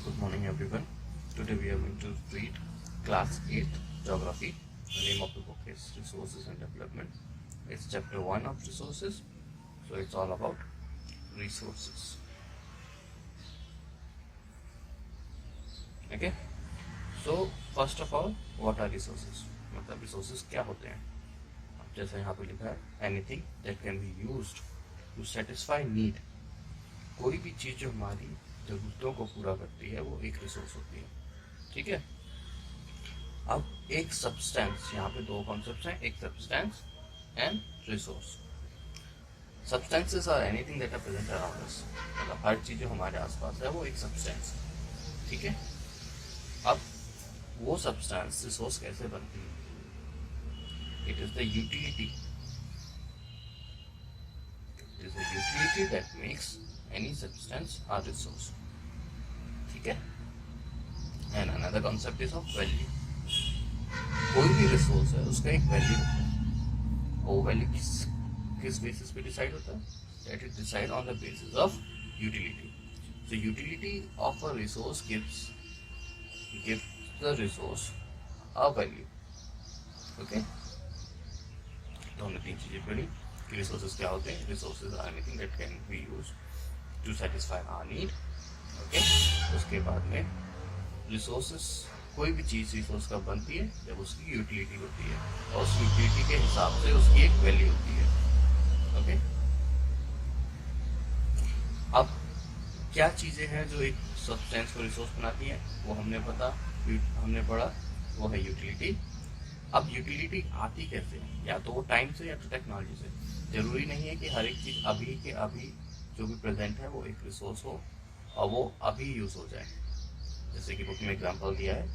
Good morning, everyone. Today we are going to read Class 8 Geography. The name of the book is Resources and Development. It's chapter 1 of Resources, so it's all about resources. Okay? So, first of all, what are resources? मतलब resources क्या होते हैं? जैसे यहाँ पे लिखा है, anything that can be used to satisfy need. कोई भी चीज़ जो हमारी ज़रूरतों को पूरा करती है वो एक रिसोर्स होती है. ठीक है. अब एक सब्सटेंस, यहाँ पे दो कॉन्सेप्ट्स हैं, एक substance and resource. Substances are anything that are present around us. मतलब हर चीज़ जो हमारे आसपास है वो एक सब्सटेंस है. ठीक है. अब वो सब्सटेंस रिसोर्स कैसे बनती है? It is the utility. It is the utility that makes any substance are resource. ठीक है. And another concept is of value. कोई भी रिसोर्स है उसका एक वैल्यू होता है. वो वैल्यू किस बेसिस पे डिसाइड होता है? That is decide on the basis of utility. So utility of a resource gives the resource a value. Okay. तो हमने तीन चीजें पढ़ी कि रिसोर्सेज क्या होते हैं. Resources are anything that can be used to satisfy our need. Okay. उसके बाद में रिसोर्सेस, कोई भी चीज़ रिसोर्स का बनती है जब उसकी यूटिलिटी होती है और उस यूटिलिटी के हिसाब से उसकी एक वैल्यू होती है. ओके. अब क्या चीज़ें हैं जो एक सब्सटेंस को रिसोर्स बनाती हैं वो हमने पढ़ा, वो है यूटिलिटी. अब यूटिलिटी आती कैसे है? या तो वो टाइम से या तो टेक्नोलॉजी से. जरूरी नहीं है कि हर एक चीज़ अभी के अभी जो भी प्रेजेंट है वो एक रिसोर्स हो और वो अभी यूज़ हो जाए. जैसे कि बुक में एग्जांपल दिया है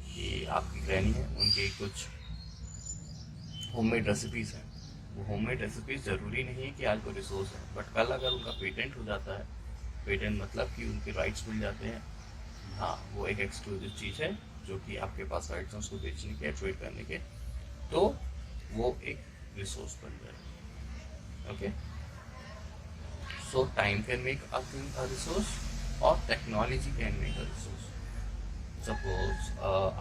कि आपकी ग्रैनी है, उनकी कुछ होममेड रेसिपीज़ हैं. वो होममेड रेसिपीज़ ज़रूरी नहीं है कि आज वो रिसोर्स है, बट कल अगर उनका पेटेंट हो जाता है, पेटेंट मतलब कि उनके राइट्स मिल जाते हैं, हाँ, वो एक एक्सक्लूसिव चीज़ है जो कि आपके पास राइट्स हैं उसको बेचने के, ट्रेड करने के, तो वो एक रिसोर्स बन जाए. Okay. So time can make a thing a resource और technology can make a resource. Suppose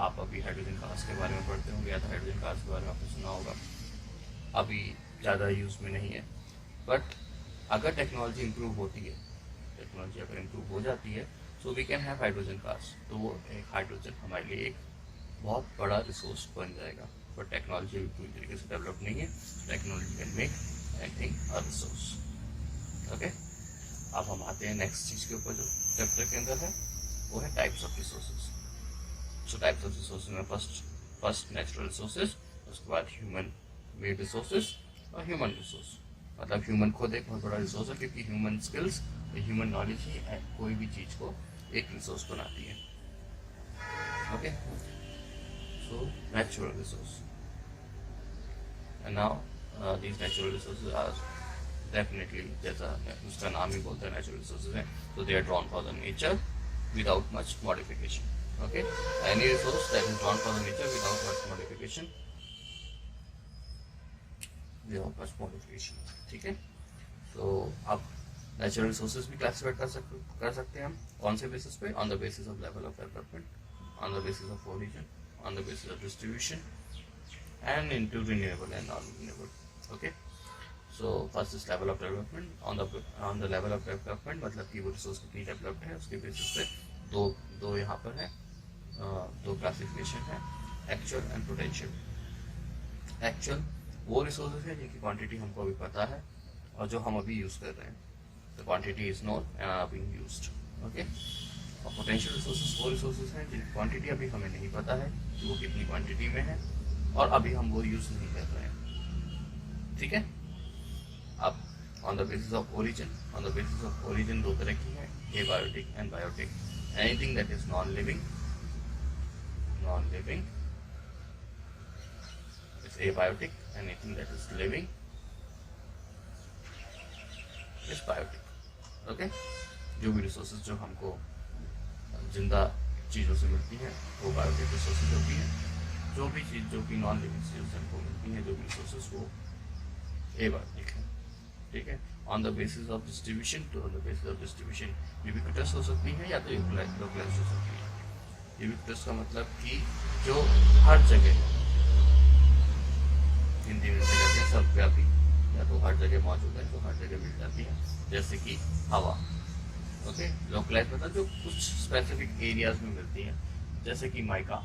आप अभी हाइड्रोजन कार्स के बारे में पढ़ते होंगे या तो हाइड्रोजन कार्स के बारे में आपने सुना होगा. अभी ज़्यादा यूज़ में नहीं है, बट अगर टेक्नोलॉजी इम्प्रूव होती है, टेक्नोलॉजी अगर इम्प्रूव हो जाती है, so we can have hydrogen cars. तो वो एक हाइड्रोजन हमारे लिए एक बहुत बड़ा रिसोर्स बन जाएगा. बट टेक्नोलॉजी अभी पूरी तरीके से डेवलप नहीं है. Technology can make anything a resource. Okay. अब हम आते हैं नेक्स्ट चीज़ के ऊपर जो चैप्टर के अंदर है, वो है types of resources. So types of resources में फर्स्ट नेचुरल रिसोर्सेज, उसके बाद ह्यूमन मेड रिसोर्सेज और ह्यूमन रिसोर्स. मतलब ह्यूमन खुद एक बहुत बड़ा रिसोर्स है क्योंकि ह्यूमन स्किल्स और ह्यूमन नॉलेज ही कोई भी चीज़ को एक रिसोर्स बनाती है. Okay. So natural resource. And now these natural resources are definitely, जैसा उसका नाम ही बोलता है, नेचुरल रिसोर्सेज हैं, तो they are drawn for the nature without much modification. Okay. Any resource that is drawn from the nature without much modification. ठीक है. तो अब नेचुरल रिसोर्सेज भी क्लासिफाइड कर सकते हैं हम. कौन से बेसिस पे? On the basis of level of development, on the basis of origin, on the basis of distribution and into renewable and non renewable. Okay. So first is level of development. On the level of development मतलब कि वो resource कितनी developed है उसके basis पे दो यहाँ पर है, दो क्लासिफिकेशन है, एक्चुअल एंड पोटेंशियल. एक्चुअल वो रिसोर्सेज है जिनकी क्वांटिटी हमको अभी पता है और जो हम अभी यूज़ कर रहे हैं. The quantity is known and are being used. Okay. और पोटेंशियल रिसोर्सेज वो रिसोर्सेज हैं जिनकी क्वांटिटी अभी हमें नहीं पता है कि वो कितनी क्वांटिटी में है और अभी हम वो यूज़ नहीं कर रहे हैं. ठीक है. अब on the basis of origin, on the basis of origin दो तरह की है, abiotic and biotic. Anything that is non-living is abiotic. Anything that is living is biotic. Okay. जो भी रिसोर्सेज जो हमको जिंदा चीज़ों से मिलती हैं वो बायोटिक रिसोर्सेज होती हैं. जो भी चीज़ जो कि नॉन लिविंग चीज़ों से हमको मिलती हैं, जो भी रिसोर्सेज, वो एबायोटिक है. ठीक है. On the basis of distribution, तो on the basis of distribution ubiquitous हो सकती है या तो लोकलाइज्ड हो सकती है। यूबिक्विटस का मतलब कि जो हर जगह, हिंदी में कहते हैं सर्वव्यापी, या तो हर जगह मौजूद है, तो हर जगह मिल जाती है, जैसे कि हवा। ओके, लोकलाइज्ड मतलब जो कुछ स्पेसिफिक एरियाज में मिलती है, जैसे कि माइका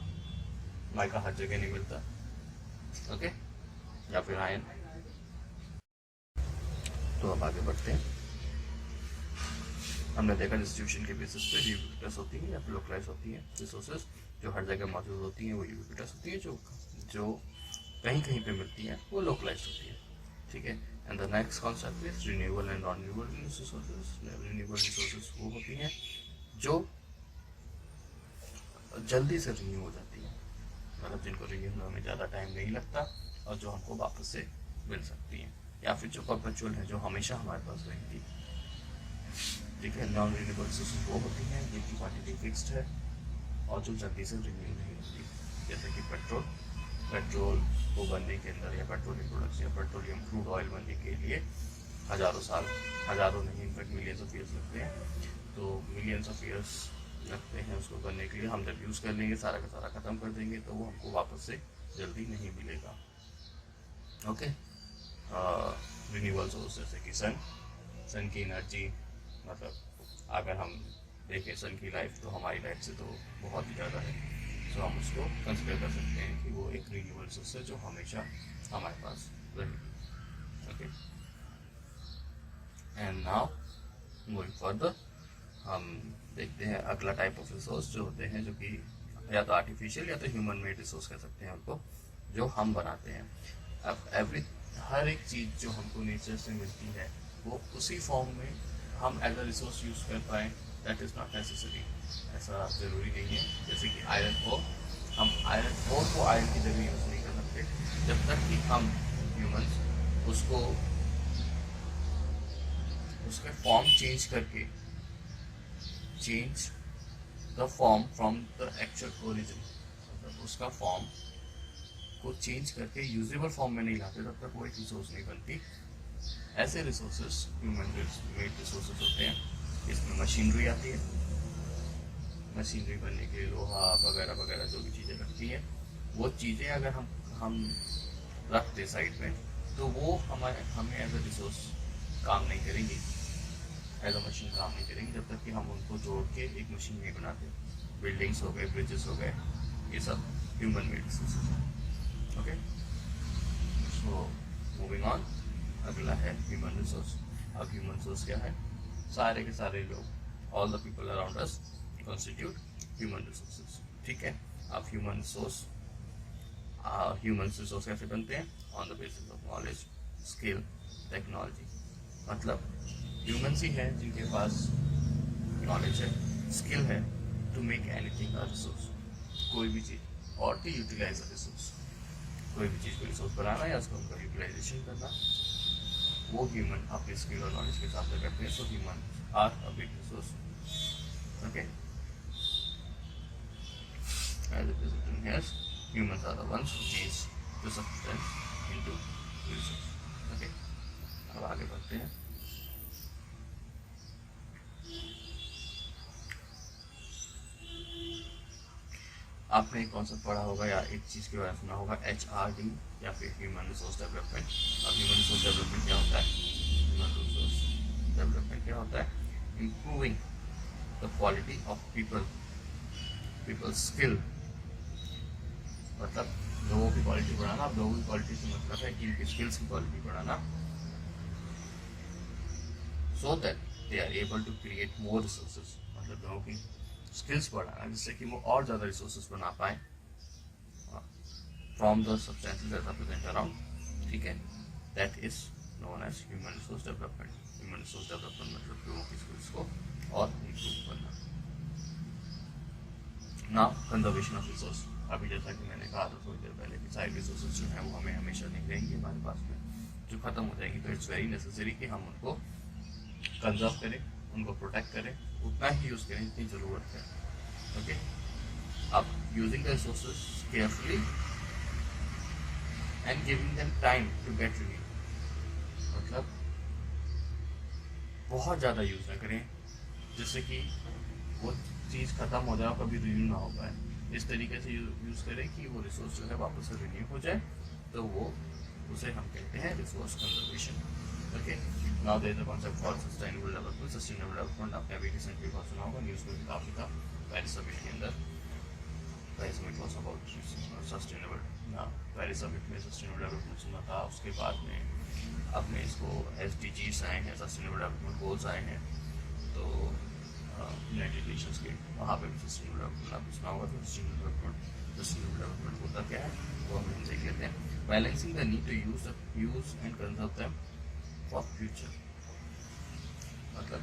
हर जगह नहीं मिलता। ओके, या फिर आयन। तो अब आगे बढ़ते हैं। हमने देखा डिस्ट्रीब्यूशन के बेसिस पे यूबिक्विटस होती है या फिर लोकलाइज होती है। रिसोर्सेज जो हर जगह मौजूद होती हैं वो यूबिक्विटस होती है, जो कहीं कहीं पे मिलती हैं वो लोकलाइज होती है। ठीक है। And the next concept is renewable and non renewable resources. Renewable resources वो होती हैं जो जल्दी से रिन्यू हो जाती है, मतलब जिनको रिन्यू होने में ज़्यादा टाइम नहीं लगता और जो हमको वापस से मिल सकती हैं, या फिर जो परपेचुअल है, जो हमेशा हमारे पास रहेंगी। ठीक है। नॉन रिन्यूएबल रिसोर्सेज वो होती हैं जिनकी क्वांटिटी फिक्स्ड है और जो जल्दी से रिन्यू नहीं होती, जैसे कि पेट्रोल को बनने के अंदर, या पेट्रोलियम प्रोडक्ट्स या पेट्रोलियम क्रूड ऑयल बनने के लिए हज़ारों साल, हज़ारों नहीं, इनफैक्ट मिलियंस ऑफ ईयर्स लगते हैं। तो मिलियंस ऑफ ईयर्स लगते हैं उसको बनने के लिए। हम जब यूज़ कर लेंगे, सारा का सारा ख़त्म कर देंगे, तो वो हमको वापस से जल्दी नहीं मिलेगा। ओके। रिन्यूएबल सोर्स जैसे कि सन की एनर्जी, मतलब अगर हम देखें सन की लाइफ, तो हमारी लाइफ से तो बहुत ही ज़्यादा है, तो हम उसको कंसिडर कर सकते हैं कि वो एक रिन्यूएबल सोर्स है जो हमेशा हमारे पास रहेगी। Okay. And now moving further, हम देखते हैं अगला टाइप ऑफ रिसोर्स जो होते हैं, जो कि या तो आर्टिफिशियल या तो ह्यूमन मेड रिसोर्स कह सकते हैं उनको, जो हम बनाते हैं। अब हर एक चीज़ जो हमको नेचर से मिलती है वो उसी फॉर्म में हम एज अ रिसोर्स यूज़ कर पाएँ, दैट इज़ नॉट नेसेसरी। ऐसा ज़रूरी नहीं है। जैसे कि आयरन ओर, हम आयरन ओर को आयरन की जगह यूज़ नहीं कर सकते जब तक कि हम ह्यूमंस उसके फॉर्म चेंज करके, change the form from the actual origin, मतलब उसका फॉर्म को चेंज करके यूजेबल फॉर्म में नहीं लाते, तब तक वो एक रिसोर्स नहीं बनती। ऐसे रिसोर्सेस ह्यूमन मेड रिसोर्सेस होते हैं। इसमें मशीनरी आती है, मशीनरी बनने के लिए लोहा वगैरह वगैरह जो भी चीज़ें लगती हैं, वो चीज़ें अगर हम रख दें साइड में, तो वो हमें एज अ रिसोर्स काम नहीं करेंगी, एज अ मशीन काम नहीं करेंगी, जब तक कि हम उनको जोड़ के एक मशीन नहीं बनाते। बिल्डिंग्स हो गए, ब्रिजेस हो गए, ये सब ह्यूमन मेड रिसोर्सेज हैं। ओके, सो मूविंग ऑन, अगला है ह्यूमन रिसोर्स। अब ह्यूमन रिसोर्स क्या है? सारे के सारे लोग, all the people around us constitute human resources. ठीक है। अब ह्यूमन रिसोर्स कैसे बनते हैं? On the basis of knowledge, skill, technology. मतलब ह्यूमंस ही हैं जिनके पास नॉलेज है, स्किल है to make anything a resource, कोई भी चीज़, और टू यूटिलाइज अ रिसोर्स, कोई भी चीज़ को रिसोर्स बनाना या उसका उनका यूटिलाइजेशन करना, वो ह्यूमन अपने स्किल और नॉलेज के हिसाब से करते हैं। So human are a big resource. Okay, as it is written here, humans are the ones who change the substance into resource. Okay, अब आगे बढ़ते हैं। आपने एक कॉन्सेप्ट पढ़ा होगा या एक चीज़ के बारे में सुना होगा, HRD या फिर ह्यूमन रिसोर्स डेवलपमेंट। अब ह्यूमन रिसोर्स डेवलपमेंट क्या होता है? ह्यूमन रिसोर्स डेवलपमेंट क्या होता है? Improving the quality of people skill, मतलब लोगों की क्वालिटी बढ़ाना। अब लोगों की क्वालिटी से मतलब है कि इनकी स्किल्स की क्वालिटी बढ़ाना, so that they are able to create more resources, मतलब लोगों की स्किल्स बढ़ाना जिससे कि वो और ज़्यादा रिसोर्सेज बना पाए from the substances that are present around. ठीक है, that is known as human resource development. Human resource development मतलब लोगों की स्किल्स को और इम्प्रूव करना। Now conservation of resource. अभी जैसा कि मैंने कहा था थोड़ी देर पहले कि सारे रिसोर्सेज जो हैं वो हमें हमेशा नहीं रहेंगे हमारे पास में, जो ख़त्म हो जाएंगी, तो इट्स वेरी नेसेसरी कि हम उनको कंजर्व करें, उनको प्रोटेक्ट करें, उतना ही यूज़ करें जितनी ज़रूरत है। ओके, अब using the resources carefully and giving them time to get renew, मतलब बहुत ज़्यादा यूज़ ना करें जिससे कि वो चीज़ ख़त्म हो जाए और कभी रिन्यू ना हो पाए। इस तरीके से यूज़ करें कि वो रिसोर्स जो है वापस से रिन्यू हो जाए, तो वो उसे हम कहते हैं resource conservation. Okay, now there is a concept for sustainable development. Sustainable development आपने अभी रिसेंटली बहुत सुना होगा, न्यूज़ में भी काफ़ी था पेरिस समिट के अंदर। Paris summit was about sustainable, ना पेरिस समिट में सस्टेनेबल डेवलपमेंट सुना था। उसके बाद में अपने इसको SDGs आए हैं, सस्टेनेबल डेवलपमेंट गोल्स आए हैं, तो यूनाइटेड नेशंस के वहाँ पे भी सस्टेनेबल डेवलपमेंट आपने सुना होगा। तो सस्टेनेबल डेवलपमेंट होता क्या है वो हम देख लेते हैं। Balancing the need to use and conserve them for future, मतलब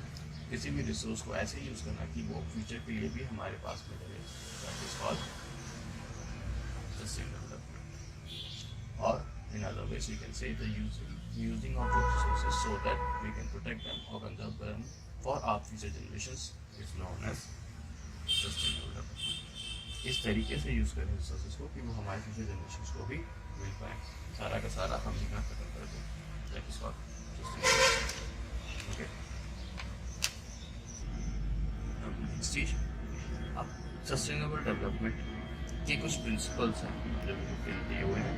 किसी भी रिसोर्स को ऐसे यूज करना कि वो फ्यूचर के लिए भी हमारे पास में रहे, that is called sustainable development. और in other ways we can say the using of the resources so that we can protect them or conserve them for our future generations is known as sustainable development। इस तरीके से use करें resources को कि वो हमारे future generations को भी मिल पाए, सारा का सारा हम यहाँ खत्म कर दें, that is called sustainable. Okay, next चीज, अब सस्टेनेबल डेवलपमेंट के कुछ प्रिंसिपल्स हैं जो दिए हुए हैं।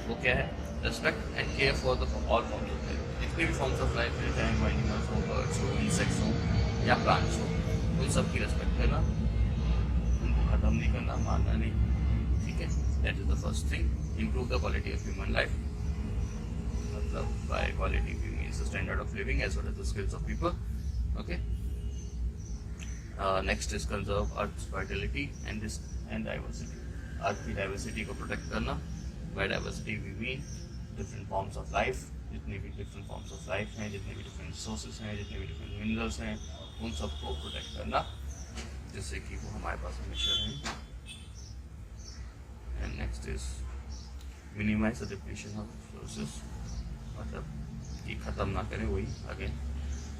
वो क्या है? Respect and care for the all forms of life. जितने भी फॉर्म्स ऑफ लाइफ है, चाहे वो एनिमल्स हो, बर्ड्स हो, इंसेक्ट्स हो या प्लांट्स हो, उन सब की रेस्पेक्ट करना, उनको ख़त्म नहीं करना, मारना नहीं, ठीक है। That is the first thing. Improve the quality of human life, मतलब by quality we means the standard of living as well as the skills of people. Okay, next is conserve earth fertility and diversity. Earth की diversity को protect करना, by diversity we mean different forms of life, जितने भी different forms of life हैं, जितने भी different resources हैं, जितने भी डिफरेंट मिनरल्स हैं, उन सबको प्रोटेक्ट करना जिससे कि वो हमारे पास हमेशा रहें। And next is minimize the depletion of resources, मतलब कि ख़त्म ना करें, वही again.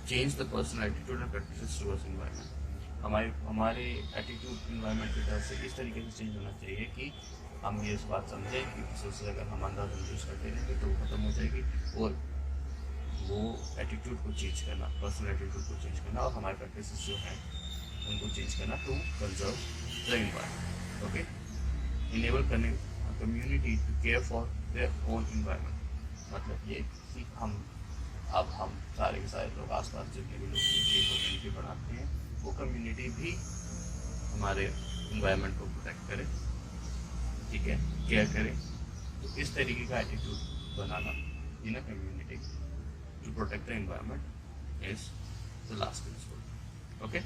Change the personal attitude and practices towards environment. हमारे एटीट्यूड इन्वायरमेंट की तरफ से इस तरीके से चेंज होना चाहिए कि हम ये इस बात समझें कि रिसोर्सेज अगर हम अंदाज़ यूज़ करते रहेंगे तो वो ख़त्म हो जाएगी, और वो एटीट्यूड को चेंज करना, पर्सनल एटीट्यूड को चेंज करना, और हमारे प्रैक्टिसेस जो हैं उनको चेंज करना to conserve the environment. Okay, enable करने community to care for their own environment, मतलब ये कि हम सारे के सारे लोग आसपास जितने भी लोग कम्युनिटी बनाते हैं, वो कम्युनिटी भी हमारे एनवायरनमेंट को प्रोटेक्ट करे, ठीक है, केयर करें। तो इस तरीके का एटीट्यूड बनाना in a community to protect the environment is the last principle. Okay.